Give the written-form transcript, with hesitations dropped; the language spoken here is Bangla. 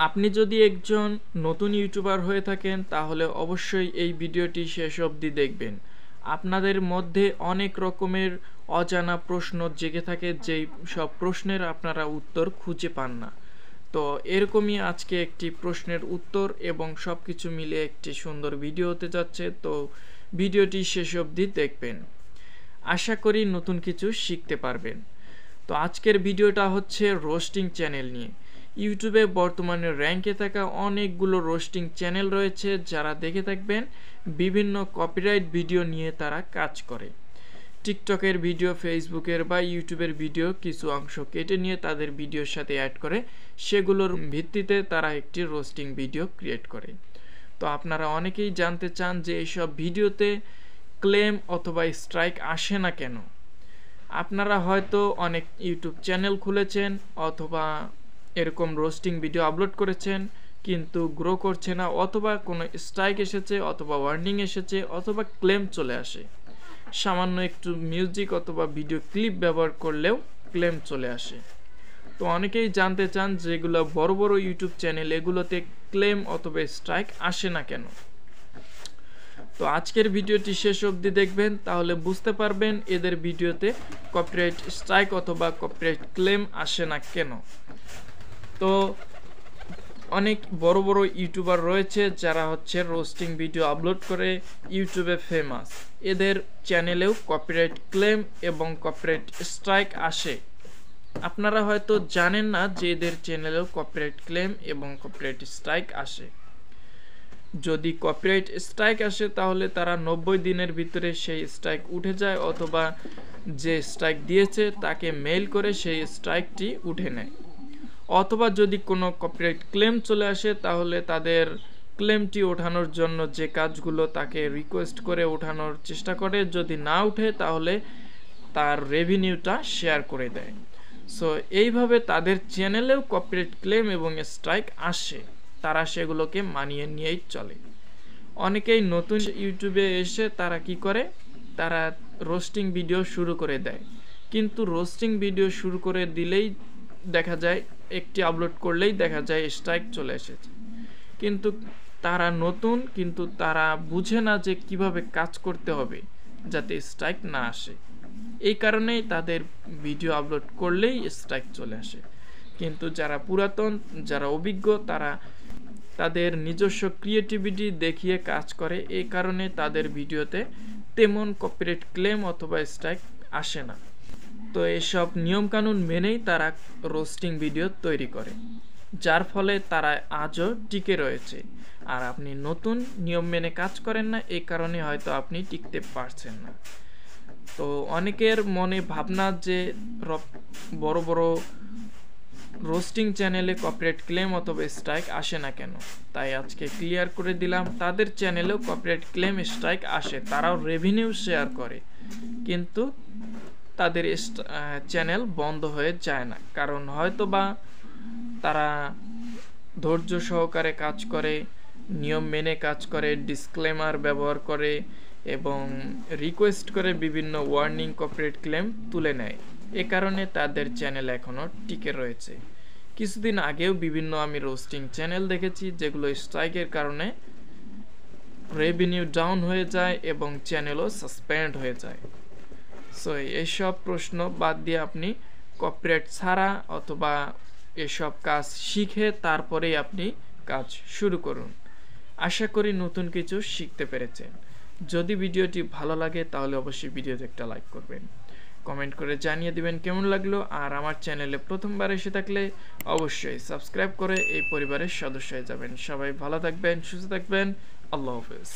আপনি যদি একজন নতুন ইউটিউবার হয়ে থাকেন তাহলে অবশ্যই এই ভিডিওটি শেষ অবধি দেখবেন। আপনাদের মধ্যে অনেক রকমের অজানা প্রশ্ন জেগে থাকে, যেই সব প্রশ্নের আপনারা উত্তর খুঁজে পান না। তো এরকমই আজকে একটি প্রশ্নের উত্তর এবং সব কিছু মিলে একটি সুন্দর ভিডিও হতে যাচ্ছে। তো ভিডিওটি শেষ অবধি দেখবেন, আশা করি নতুন কিছু শিখতে পারবেন। তো আজকের ভিডিওটা হচ্ছে রোস্টিং চ্যানেল নিয়ে। ইউটিউবে বর্তমানে র্যাঙ্কে থাকা অনেকগুলো রোস্টিং চ্যানেল রয়েছে, যারা দেখে থাকবেন বিভিন্ন কপিরাইট ভিডিও নিয়ে তারা কাজ করে। টিকটকের ভিডিও, ফেসবুকের বা ইউটিউবের ভিডিও কিছু অংশ কেটে নিয়ে তাদের ভিডিওর সাথে অ্যাড করে সেগুলোর ভিত্তিতে তারা একটি রোস্টিং ভিডিও ক্রিয়েট করে। তো আপনারা অনেকেই জানতে চান যে এইসব ভিডিওতে ক্লেম অথবা স্ট্রাইক আসে না কেন। আপনারা হয়তো অনেক ইউটিউব চ্যানেল খুলেছেন অথবা এরকম রোস্টিং ভিডিও আপলোড করেছেন, কিন্তু গ্রো করছে না, অথবা কোনো স্ট্রাইক এসেছে অথবা ওয়ার্নিং এসেছে অথবা ক্লেম চলে আসে। সামান্য একটু মিউজিক অথবা ভিডিও ক্লিপ ব্যবহার করলেও ক্লেম চলে আসে। তো অনেকেই জানতে চান যেগুলো বড় বড় ইউটিউব চ্যানেল, এগুলোতে ক্লেম অথবা স্ট্রাইক আসে না কেন। তো আজকের ভিডিওটি শেষ অবধি দেখবেন, তাহলে বুঝতে পারবেন এদের ভিডিওতে কপিরাইট স্ট্রাইক অথবা কপিরাইট ক্লেম আসে না কেন। তো অনেক বড় বড় ইউটিউবার রয়েছে যারা হচ্ছে রোস্টিং ভিডিও আপলোড করে ইউটিউবে ফেমাস। এদের চ্যানেলেও কপিরাইট ক্লেম এবং কপিরাইট স্ট্রাইক আসে। আপনারা হয়তো জানেন না যে এদের চ্যানেলেও কপিরাইট ক্লেম এবং কপিরাইট স্ট্রাইক আসে। যদি কপিরাইট স্ট্রাইক আসে তাহলে তারা 90 দিনের ভিতরে সেই স্ট্রাইক উঠে যায়, অথবা যে স্ট্রাইক দিয়েছে তাকে মেইল করে সেই স্ট্রাইকটি উঠে নেয়। অথবা যদি কোনো কপিরাইট ক্লেম চলে আসে তাহলে তাদের ক্লেমটি ওঠানোর জন্য যে কাজগুলো তাকে রিকোয়েস্ট করে ওঠানোর চেষ্টা করে, যদি না উঠে তাহলে তার রেভিনিউটা শেয়ার করে দেয়। সো এইভাবে তাদের চ্যানেলেও কপিরাইট ক্লেম এবং স্ট্রাইক আসে, তারা সেগুলোকে মানিয়ে নিয়েই চলে। অনেকেই নতুন ইউটিউবে এসে তারা কি করে, তারা রোস্টিং ভিডিও শুরু করে দেয়, কিন্তু রোস্টিং ভিডিও শুরু করে দিলেই দেখা যায়, একটি আপলোড করলেই দেখা যায় স্ট্রাইক চলে এসেছে। কিন্তু তারা নতুন, কিন্তু তারা বুঝে না যে কিভাবে কাজ করতে হবে যাতে স্ট্রাইক না আসে। এই কারণেই তাদের ভিডিও আপলোড করলেই স্ট্রাইক চলে আসে। কিন্তু যারা পুরাতন, যারা অভিজ্ঞ, তারা তাদের নিজস্ব ক্রিয়েটিভিটি দেখিয়ে কাজ করে, এই কারণে তাদের ভিডিওতে তেমন কপিরাইট ক্লেম অথবা স্ট্রাইক আসে না। তো এসব নিয়মকানুন মেনেই তারা রোস্টিং ভিডিও তৈরি করে, যার ফলে তারা আজও টিকে রয়েছে। আর আপনি নতুন, নিয়ম মেনে কাজ করেন না, এই কারণে হয়তো আপনি টিকতে পারছেন না। তো অনেকের মনে ভাবনা যে বড় বড় রোস্টিং চ্যানেলে কপিরাইট ক্লেম অথবা স্ট্রাইক আসে না কেন, তাই আজকে ক্লিয়ার করে দিলাম তাদের চ্যানেলেও কপিরাইট ক্লেম স্ট্রাইক আসে, তারাও রেভিনিউ শেয়ার করে, কিন্তু তাদের চ্যানেল বন্ধ হয়ে যায় না। কারণ হয়তো বা তারা ধৈর্য সহকারে কাজ করে, নিয়ম মেনে কাজ করে, ডিসক্লেমার ব্যবহার করে এবং রিকোয়েস্ট করে বিভিন্ন ওয়ার্নিং কপিরাইট ক্লেম তুলে নেয়। এ কারণে তাদের চ্যানেল এখনও টিকে রয়েছে। কিছুদিন আগেও বিভিন্ন আমি রোস্টিং চ্যানেল দেখেছি যেগুলো স্ট্রাইকের কারণে রেভিনিউ ডাউন হয়ে যায় এবং চ্যানেলও সাসপেন্ড হয়ে যায়। সো এইসব প্রশ্ন বাদ দিয়ে আপনি কপিরাইট ছাড়া অথবা এসব কাজ শিখে তারপরেই আপনি কাজ শুরু করুন। আশা করি নতুন কিছু শিখতে পেরেছেন। যদি ভিডিওটি ভালো লাগে তাহলে অবশ্যই ভিডিওতে একটা লাইক করবেন, কমেন্ট করে জানিয়ে দিবেন কেমন লাগলো। আর আমার চ্যানেলে প্রথমবার এসে থাকলে অবশ্যই সাবস্ক্রাইব করে এই পরিবারের সদস্য হয়ে যাবেন। সবাই ভালো থাকবেন, সুস্থ থাকবেন। আল্লাহ হাফেজ।